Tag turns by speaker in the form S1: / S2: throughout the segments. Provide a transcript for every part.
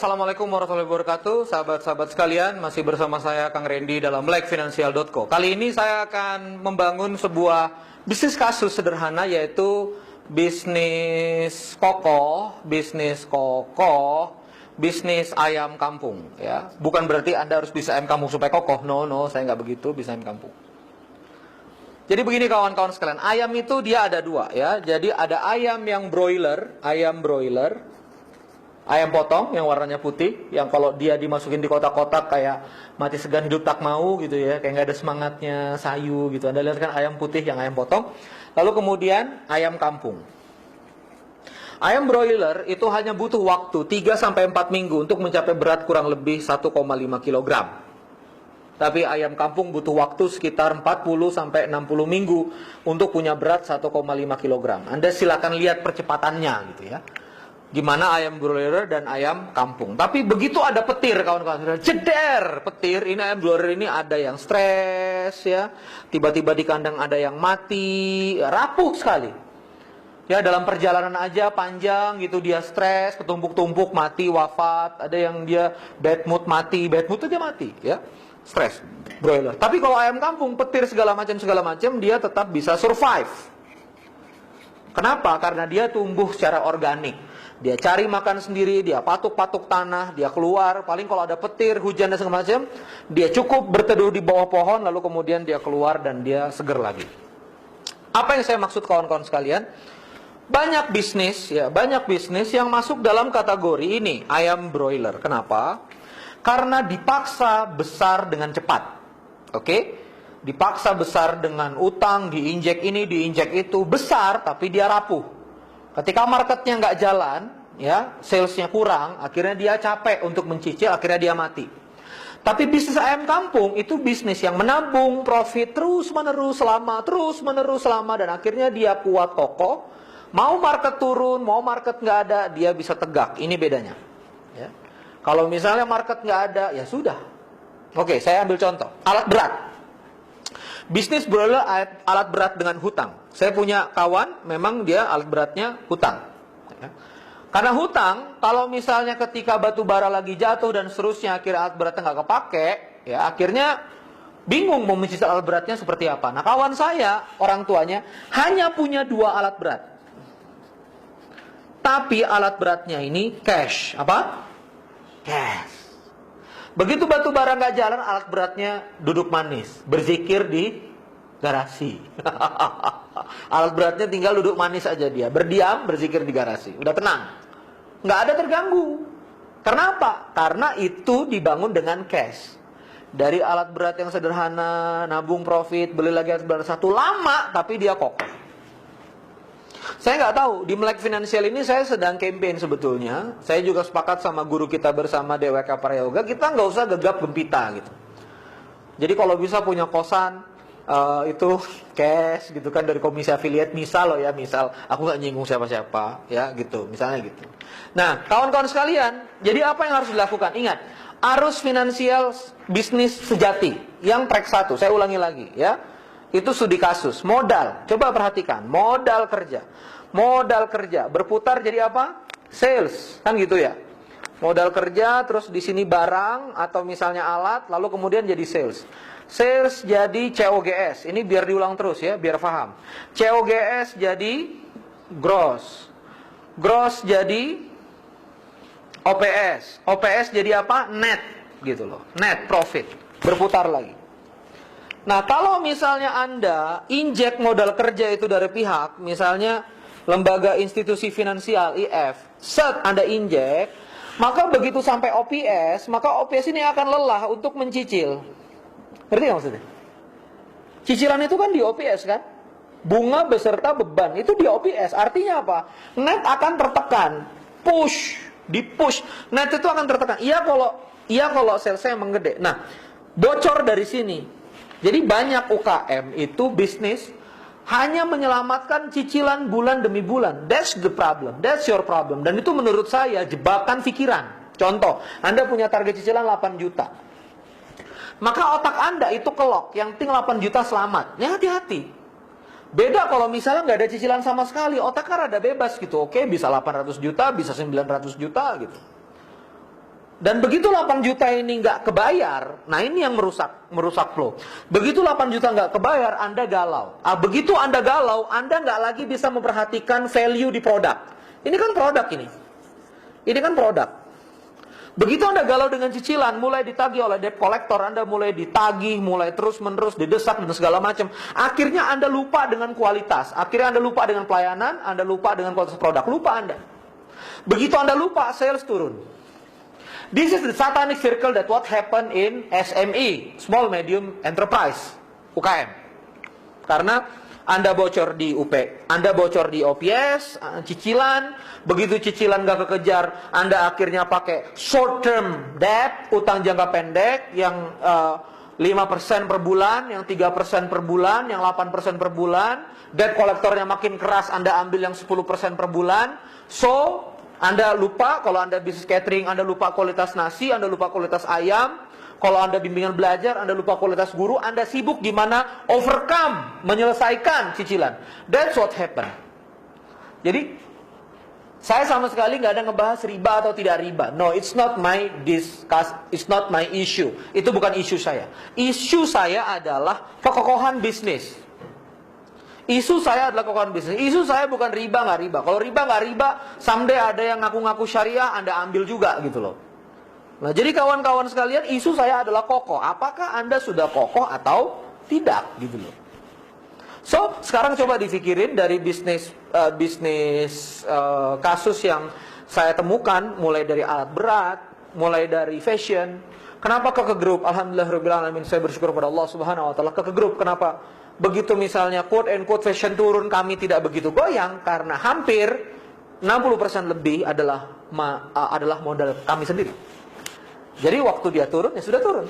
S1: Assalamualaikum warahmatullahi wabarakatuh. Sahabat-sahabat sekalian, masih bersama saya Kang Randy dalam melekfinansial.co. Kali ini saya akan membangun sebuah bisnis kasus sederhana, yaitu bisnis kokoh, bisnis ayam kampung. Ya, bukan berarti Anda harus bisa ayam kampung supaya kokoh. No, saya nggak begitu, bisa ayam kampung. Jadi begini kawan-kawan sekalian, ayam itu dia ada dua ya. Jadi ada ayam yang broiler, ayam potong yang warnanya putih, yang kalau dia dimasukin di kotak-kotak kayak mati segan hidup tak mau gitu ya, kayak nggak ada semangatnya, sayu gitu. Anda lihat kan ayam putih yang ayam potong. Lalu kemudian ayam kampung. Ayam broiler itu hanya butuh waktu 3-4 minggu untuk mencapai berat kurang lebih 1,5 kg. Tapi ayam kampung butuh waktu sekitar 40-60 minggu untuk punya berat 1,5 kg. Anda silakan lihat percepatannya gitu ya. Gimana ayam broiler dan ayam kampung. Tapi begitu ada petir kawan-kawan, jeder petir, ini ayam broiler ini ada yang stres ya, tiba-tiba di kandang ada yang mati, rapuh sekali. Ya, dalam perjalanan aja panjang gitu dia stres, ketumpuk-tumpuk mati, wafat. Ada yang dia bad mood mati, bad mood aja mati ya. Stres broiler. Tapi kalau ayam kampung petir segala macam dia tetap bisa survive. Kenapa? Karena dia tumbuh secara organik. Dia cari makan sendiri, dia patuk-patuk tanah, dia keluar, paling kalau ada petir, hujan dan segala macam, dia cukup berteduh di bawah pohon, lalu kemudian dia keluar dan dia seger lagi. Apa yang saya maksud kawan-kawan sekalian? Banyak bisnis yang masuk dalam kategori ini, ayam broiler. Kenapa? Karena dipaksa besar dengan cepat. Oke? Dipaksa besar dengan utang, diinjek ini, diinjek itu, besar tapi dia rapuh. Ketika marketnya nggak jalan, ya, salesnya kurang, akhirnya dia capek untuk mencicil, akhirnya dia mati. Tapi bisnis ayam kampung itu bisnis yang menabung profit terus menerus selama, dan akhirnya dia kuat kokoh. Mau market turun, mau market nggak ada, dia bisa tegak. Ini bedanya. Ya. Kalau misalnya market nggak ada, ya sudah. Oke, saya ambil contoh. Alat berat. Bisnis broiler alat berat dengan hutang. Saya punya kawan, memang dia alat beratnya hutang. Ya. Karena hutang, kalau misalnya ketika batu bara lagi jatuh dan seterusnya, akhirnya alat beratnya nggak kepake, ya akhirnya bingung mau mencicil alat beratnya seperti apa. Nah, kawan saya, orang tuanya, hanya punya 2 alat berat. Tapi alat beratnya ini cash. Apa? Cash. Begitu batu bara nggak jalan, alat beratnya duduk manis, berzikir di garasi. Alat beratnya tinggal duduk manis aja dia, berdiam, berzikir di garasi, udah tenang, nggak ada terganggu. Kenapa? Karena itu dibangun dengan cash. Dari alat berat yang sederhana, nabung profit, beli lagi alat berat satu, lama tapi dia kokoh. Saya nggak tahu, di Melek Finansial ini saya sedang campaign sebetulnya. Saya juga sepakat sama guru kita bersama DWK Prayoga, kita nggak usah gegap gempita gitu. Jadi kalau bisa punya kosan, itu cash gitu kan, dari komisi affiliate, misal aku nggak nyinggung siapa-siapa ya gitu, misalnya gitu. Nah, kawan-kawan sekalian, jadi apa yang harus dilakukan? Ingat, arus finansial bisnis sejati yang track 1, saya ulangi lagi ya. Itu studi kasus, modal. Coba perhatikan, modal kerja berputar jadi apa? Sales, kan gitu ya. Modal kerja, terus di sini barang atau misalnya alat, lalu kemudian jadi sales. Sales jadi COGS. Ini biar diulang terus ya, biar paham. COGS jadi gross. Gross jadi OPS. OPS jadi apa? Net gitu loh. Net profit. Berputar lagi. Nah, kalau misalnya Anda injek modal kerja itu dari pihak, misalnya lembaga institusi finansial, IF, set Anda injek, maka begitu sampai OPS, maka OPS ini akan lelah untuk mencicil. Ngerti nggak maksudnya? Cicilan itu kan di OPS kan? Bunga beserta beban, itu di OPS. Artinya apa? Net akan tertekan. Di-push. Net itu akan tertekan. Iya kalau salesnya emang gede. Nah, bocor dari sini. Jadi banyak UKM itu bisnis hanya menyelamatkan cicilan bulan demi bulan. That's the problem. That's your problem. Dan itu menurut saya jebakan pikiran. Contoh, Anda punya target cicilan 8 juta. Maka otak Anda itu kelok. Yang penting 8 juta selamat. Ya hati-hati. Beda kalau misalnya nggak ada cicilan sama sekali. Otaknya rada bebas gitu. Oke, bisa 800 juta, bisa 900 juta gitu. Dan begitu 8 juta ini nggak kebayar, nah ini yang merusak flow. Begitu 8 juta nggak kebayar, Anda galau. Begitu Anda galau, Anda nggak lagi bisa memperhatikan value di produk. Ini kan produk ini. Ini kan produk. Begitu Anda galau dengan cicilan, mulai ditagih oleh debt collector, Anda mulai ditagih, mulai terus-menerus didesak dan segala macam. Akhirnya Anda lupa dengan kualitas. Akhirnya Anda lupa dengan pelayanan, Anda lupa dengan kualitas produk. Lupa Anda. Begitu Anda lupa, sales turun. This is the satanic circle that what happened in SME, Small Medium Enterprise, UKM. Karena Anda bocor di UP, Anda bocor di OPS, cicilan, begitu cicilan gak kekejar, Anda akhirnya pakai short term debt, utang jangka pendek yang 5% per bulan, yang 3% per bulan, yang 8% per bulan, debt kolektornya makin keras, Anda ambil yang 10% per bulan, so Anda lupa, kalau Anda bisnis catering, Anda lupa kualitas nasi, Anda lupa kualitas ayam. Kalau Anda bimbingan belajar, Anda lupa kualitas guru, Anda sibuk gimana overcome, menyelesaikan cicilan. That's what happened. Jadi, saya sama sekali nggak ada ngebahas riba atau tidak riba. No, it's not my issue. Itu bukan isu saya. Isu saya adalah kekokohan bisnis. Isu saya adalah kekokohan bisnis. Isu saya bukan riba nggak riba. Kalau riba nggak riba, someday ada yang ngaku-ngaku syariah, Anda ambil juga gitu loh. Nah, jadi kawan-kawan sekalian, isu saya adalah kokoh. Apakah Anda sudah kokoh atau tidak gitu loh. So, sekarang coba dipikirin dari bisnis kasus yang saya temukan, mulai dari alat berat, mulai dari fashion. Kenapa Keke Group? Alhamdulillahirabbil alamin, saya bersyukur pada Allah Subhanahu wa taala. Keke Group kenapa? Begitu misalnya quote and quote fashion turun, kami tidak begitu goyang karena hampir 60% lebih adalah modal kami sendiri. Jadi waktu dia turun, ya sudah turun.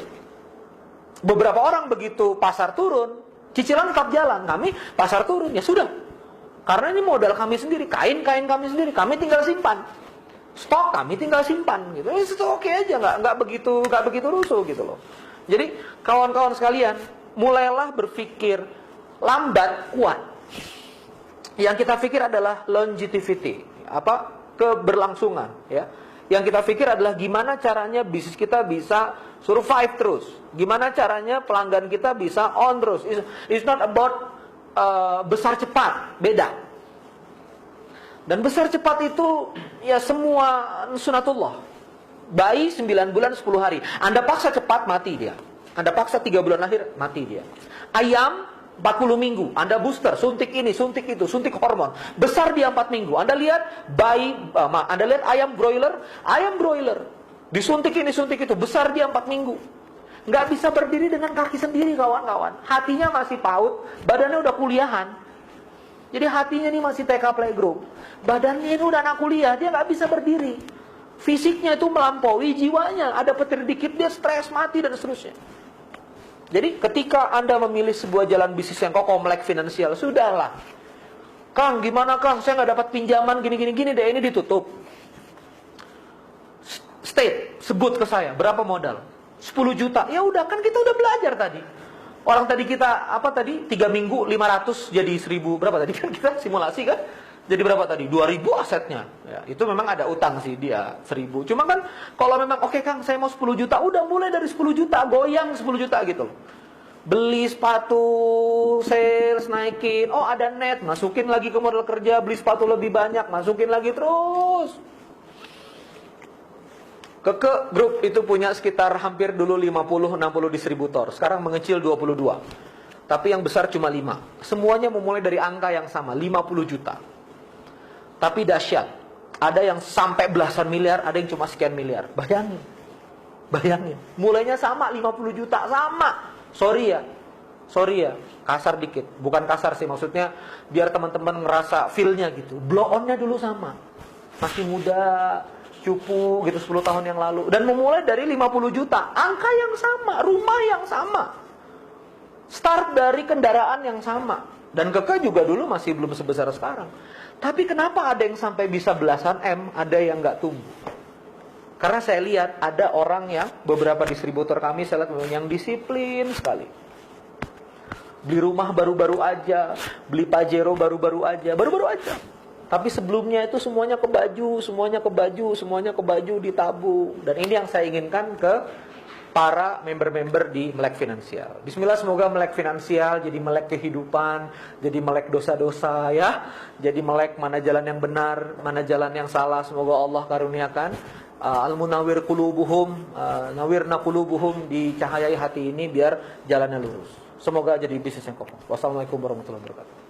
S1: Beberapa orang begitu pasar turun, cicilan tetap jalan. Kami pasar turun, ya sudah. Karena ini modal kami sendiri, kain-kain kami sendiri, kami tinggal simpan. Stok kami tinggal simpan gitu. Itu oke aja, nggak begitu rusuh gitu loh. Jadi kawan-kawan sekalian, mulailah berpikir lambat kuat. Yang kita pikir adalah longevity, keberlangsungan, ya. Yang kita pikir adalah gimana caranya bisnis kita bisa survive terus. Gimana caranya pelanggan kita bisa on terus. It's not about besar cepat, beda. Dan besar cepat itu ya semua sunatullah. Bayi 9 bulan 10 hari. Anda paksa cepat, mati dia. Anda paksa 3 bulan lahir, mati dia. Ayam 40 minggu, Anda booster, suntik ini, suntik itu, suntik hormon. Besar dia 4 minggu. Anda lihat Anda lihat ayam broiler. Disuntik ini, suntik itu, besar dia 4 minggu. Nggak bisa berdiri dengan kaki sendiri, kawan-kawan. Hatinya masih PAUD, badannya udah kuliahan. Jadi hatinya ini masih TK playgroup. Badannya ini udah anak kuliah, dia nggak bisa berdiri. Fisiknya itu melampaui jiwanya. Ada petir dikit, dia stres, mati, dan seterusnya. Jadi ketika Anda memilih sebuah jalan bisnis yang kokoh, melek finansial, sudahlah. Kang, gimana Kang? Saya nggak dapat pinjaman gini deh, ini ditutup. State, sebut ke saya, berapa modal? 10 juta. Ya udah, kan kita udah belajar tadi. Orang tadi kita, 3 minggu 500 jadi 1000, berapa tadi? Kan kita simulasi kan? Jadi berapa tadi? 2000 asetnya. Ya, itu memang ada utang sih dia 1000. Cuma kan kalau memang oke Kang, saya mau 10 juta, udah mulai dari 10 juta, goyang 10 juta gitu loh. Beli sepatu, sales naikin, oh ada net, masukin lagi ke modal kerja, beli sepatu lebih banyak, masukin lagi terus. Keke Group itu punya sekitar hampir dulu 50-60 distributor, sekarang mengecil 22. Tapi yang besar cuma 5. Semuanya memulai dari angka yang sama, 50 juta. Tapi dahsyat, ada yang sampai belasan miliar, ada yang cuma sekian miliar. Bayangin. Mulainya sama, 50 juta, sama. Sorry ya, kasar dikit. Bukan kasar sih, maksudnya biar teman-teman ngerasa feel-nya gitu. Blow on-nya dulu sama. Masih muda, cupu gitu 10 tahun yang lalu. Dan memulai dari 50 juta, angka yang sama, rumah yang sama. Start dari kendaraan yang sama. Dan Keke juga dulu masih belum sebesar sekarang. Tapi kenapa ada yang sampai bisa belasan M, ada yang nggak tumbuh? Karena saya lihat ada orang yang, beberapa distributor kami saya lihat yang disiplin sekali. Beli rumah baru-baru aja, beli Pajero baru-baru aja. Tapi sebelumnya itu semuanya ke baju, semuanya ke baju, semuanya ke baju ditabung. Dan ini yang saya inginkan ke para member-member di Melek Finansial. Bismillah, semoga Melek Finansial jadi melek kehidupan, jadi melek dosa-dosa ya. Jadi melek mana jalan yang benar, mana jalan yang salah. Semoga Allah karuniakan al-munawwir qulubuhum, nawirna qulubuhum, dicahayai hati ini biar jalannya lurus. Semoga jadi bisnis yang kokoh. Wassalamualaikum warahmatullahi wabarakatuh.